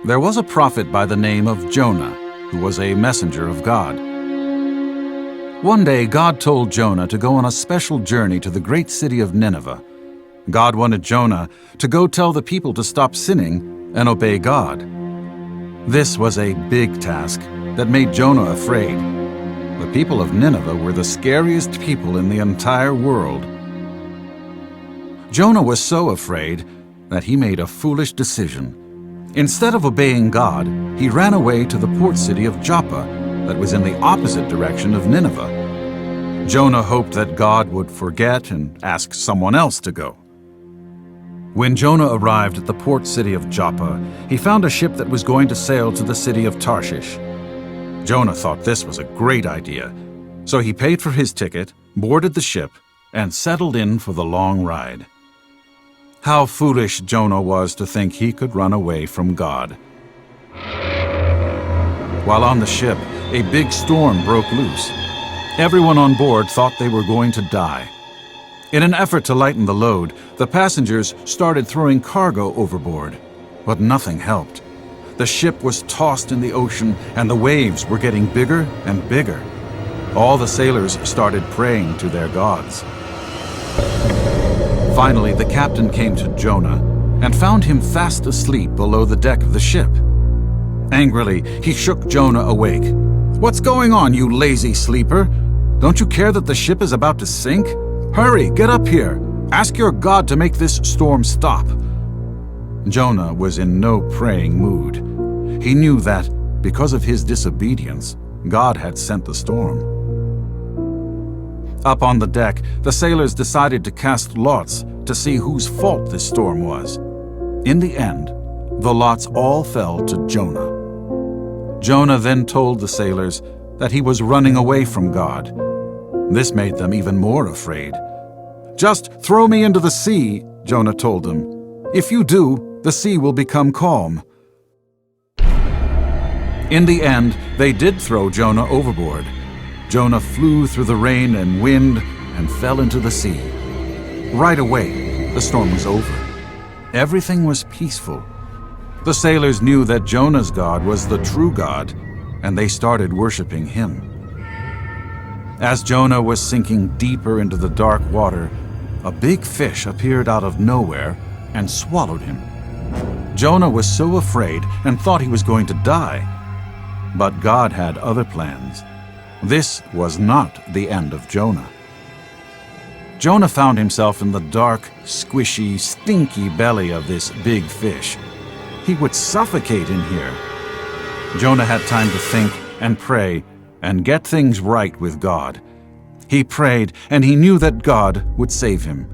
There was a prophet by the name of Jonah, who was a messenger of God. One day, God told Jonah to go on a special journey to the great city of Nineveh. God wanted Jonah to go tell the people to stop sinning and obey God. This was a big task that made Jonah afraid. The people of Nineveh were the scariest people in the entire world. Jonah was so afraid that he made a foolish decision. Instead of obeying God, he ran away to the port city of Joppa that was in the opposite direction of Nineveh. Jonah hoped that God would forget and ask someone else to go. When Jonah arrived at the port city of Joppa, he found a ship that was going to sail to the city of Tarshish. Jonah thought this was a great idea, so he paid for his ticket, boarded the ship, and settled in for the long ride. How foolish Jonah was to think he could run away from God. While on the ship, a big storm broke loose. Everyone on board thought they were going to die. In an effort to lighten the load, the passengers started throwing cargo overboard, but nothing helped. The ship was tossed in the ocean, and the waves were getting bigger and bigger. All the sailors started praying to their gods. Finally, the captain came to Jonah and found him fast asleep below the deck of the ship. Angrily, he shook Jonah awake. "What's going on, you lazy sleeper? Don't you care that the ship is about to sink? Hurry, get up here. Ask your God to make this storm stop." Jonah was in no praying mood. He knew that, because of his disobedience, God had sent the storm. Up on the deck, the sailors decided to cast lots to see whose fault this storm was. In the end, the lots all fell to Jonah. Jonah then told the sailors that he was running away from God. This made them even more afraid. "Just throw me into the sea," Jonah told them. "If you do, the sea will become calm." In the end, they did throw Jonah overboard. Jonah flew through the rain and wind and fell into the sea. Right away, the storm was over. Everything was peaceful. The sailors knew that Jonah's God was the true God, and they started worshiping him. As Jonah was sinking deeper into the dark water, a big fish appeared out of nowhere and swallowed him. Jonah was so afraid and thought he was going to die. But God had other plans. This was not the end of Jonah. Jonah found himself in the dark, squishy, stinky belly of this big fish. He would suffocate in here. Jonah had time to think and pray and get things right with God. He prayed, and he knew that God would save him.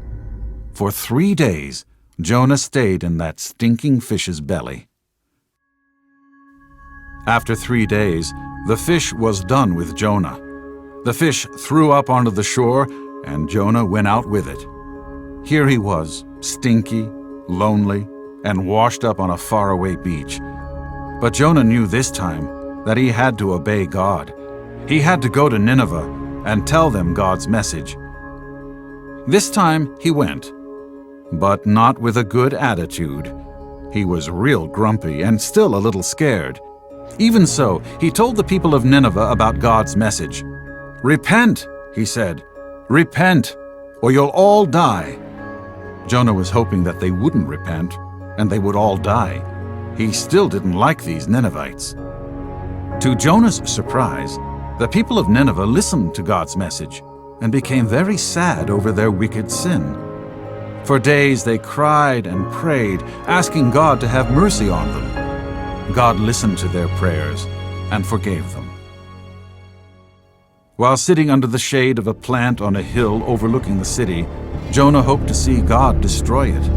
For 3 days, Jonah stayed in that stinking fish's belly. After 3 days, the fish was done with Jonah. The fish threw up onto the shore, and Jonah went out with it. Here he was, stinky, lonely, and washed up on a faraway beach. But Jonah knew this time that he had to obey God. He had to go to Nineveh and tell them God's message. This time he went, but not with a good attitude. He was real grumpy and still a little scared. Even so, he told the people of Nineveh about God's message. "Repent," he said. "Repent, or you'll all die." Jonah was hoping that they wouldn't repent, and they would all die. He still didn't like these Ninevites. To Jonah's surprise, the people of Nineveh listened to God's message and became very sad over their wicked sin. For days they cried and prayed, asking God to have mercy on them. God listened to their prayers and forgave them. While sitting under the shade of a plant on a hill overlooking the city, Jonah hoped to see God destroy it.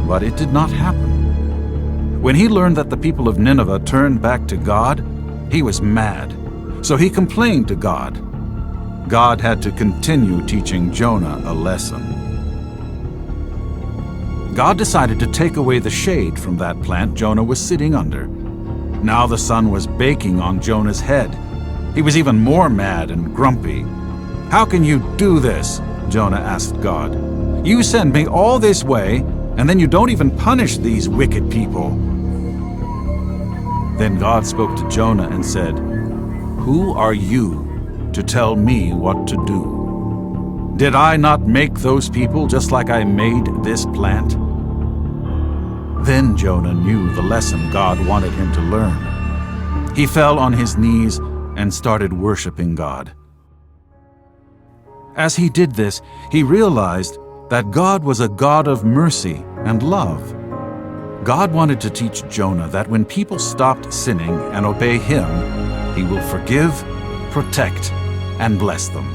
But it did not happen. When he learned that the people of Nineveh turned back to God, he was mad. So he complained to God. God had to continue teaching Jonah a lesson. God decided to take away the shade from that plant Jonah was sitting under. Now the sun was baking on Jonah's head. He was even more mad and grumpy. "How can you do this?" Jonah asked God. "You send me all this way, and then you don't even punish these wicked people." Then God spoke to Jonah and said, "Who are you to tell me what to do? Did I not make those people just like I made this plant?" Then Jonah knew the lesson God wanted him to learn. He fell on his knees and started worshiping God. As he did this, he realized that God was a God of mercy and love. God wanted to teach Jonah that when people stopped sinning and obey him, he will forgive, protect, and bless them.